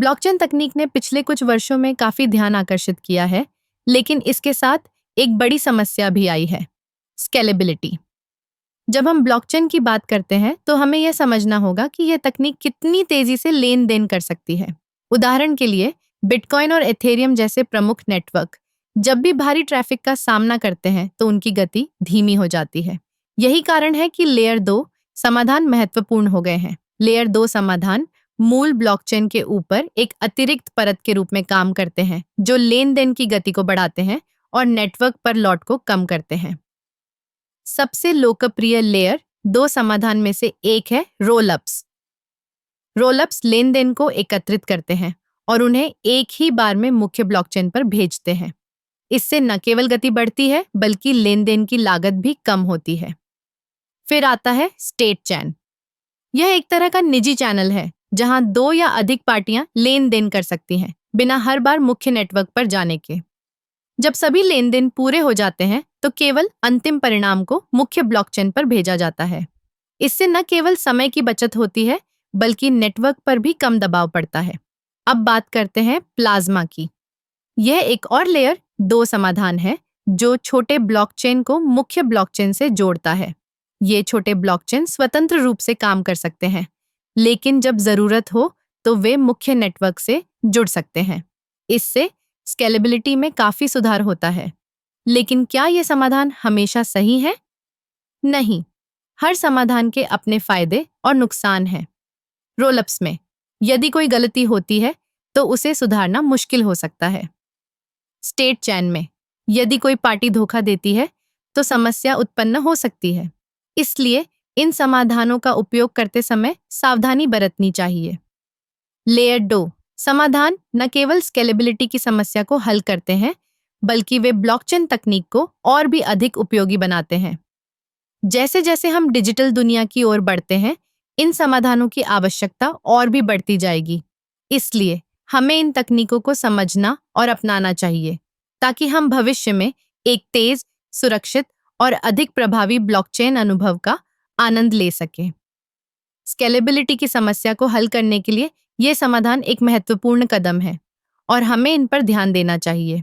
Blockchain तकनीक ने पिछले कुछ वर्षों में काफी ध्यान आकर्षित किया है, लेकिन इसके साथ एक बड़ी समस्या भी आई है, स्केलेबिलिटी। जब हम ब्लॉकचेन की बात करते हैं तो हमें यह समझना होगा कि यह तकनीक कितनी तेजी से लेन देन कर सकती है। उदाहरण के लिए बिटकॉइन और एथेरियम जैसे प्रमुख नेटवर्क जब भी भारी ट्रैफिक का सामना करते हैं तो उनकी गति धीमी हो जाती है। यही कारण है कि लेयर 2 समाधान महत्वपूर्ण हो गए हैं। लेयर 2 समाधान मूल ब्लॉकचेन के ऊपर एक अतिरिक्त परत के रूप में काम करते हैं, जो लेन देन की गति को बढ़ाते हैं और नेटवर्क पर लॉट को कम करते हैं। सबसे लोकप्रिय लेयर 2 समाधान में से एक है रोलअप्स। रोलअप्स लेन देन को एकत्रित करते हैं और उन्हें एक ही बार में मुख्य ब्लॉकचेन पर भेजते हैं। इससे न केवल गति बढ़ती है बल्कि लेन देन की लागत भी कम होती है। फिर आता है स्टेट चैन। यह एक तरह का निजी चैनल है जहां 2 या अधिक पार्टियां लेन देन कर सकती हैं बिना हर बार मुख्य नेटवर्क पर जाने के। जब सभी लेन देन पूरे हो जाते हैं तो केवल अंतिम परिणाम को मुख्य ब्लॉकचेन पर भेजा जाता है। इससे न केवल समय की बचत होती है बल्कि नेटवर्क पर भी कम दबाव पड़ता है। अब बात करते हैं प्लाज्मा की। यह एक और लेयर 2 समाधान है जो छोटे ब्लॉकचेन को मुख्य ब्लॉकचेन से जोड़ता है। ये छोटे ब्लॉकचेन स्वतंत्र रूप से काम कर सकते हैं, लेकिन जब जरूरत हो तो वे मुख्य नेटवर्क से जुड़ सकते हैं। इससे स्केलेबिलिटी में काफी सुधार होता है। लेकिन क्या यह समाधान हमेशा सही है? नहीं, हर समाधान के अपने फायदे और नुकसान हैं। रोलअप्स में यदि कोई गलती होती है तो उसे सुधारना मुश्किल हो सकता है। स्टेट चैन में यदि कोई पार्टी धोखा देती है तो समस्या उत्पन्न हो सकती है। इसलिए इन समाधानों का उपयोग करते समय सावधानी बरतनी चाहिए। लेयर 2 समाधान न केवल स्केलेबिलिटी की समस्या को हल करते हैं बल्कि वे ब्लॉकचेन तकनीक को और भी अधिक उपयोगी बनाते हैं। जैसे जैसे हम डिजिटल दुनिया की ओर बढ़ते हैं, इन समाधानों की आवश्यकता और भी बढ़ती जाएगी। इसलिए हमें इन तकनीकों को समझना और अपनाना चाहिए ताकि हम भविष्य में एक तेज, सुरक्षित और अधिक प्रभावी ब्लॉकचेन अनुभव का आनंद ले सकें। स्केलेबिलिटी की समस्या को हल करने के लिए ये समाधान एक महत्वपूर्ण कदम है और हमें इन पर ध्यान देना चाहिए।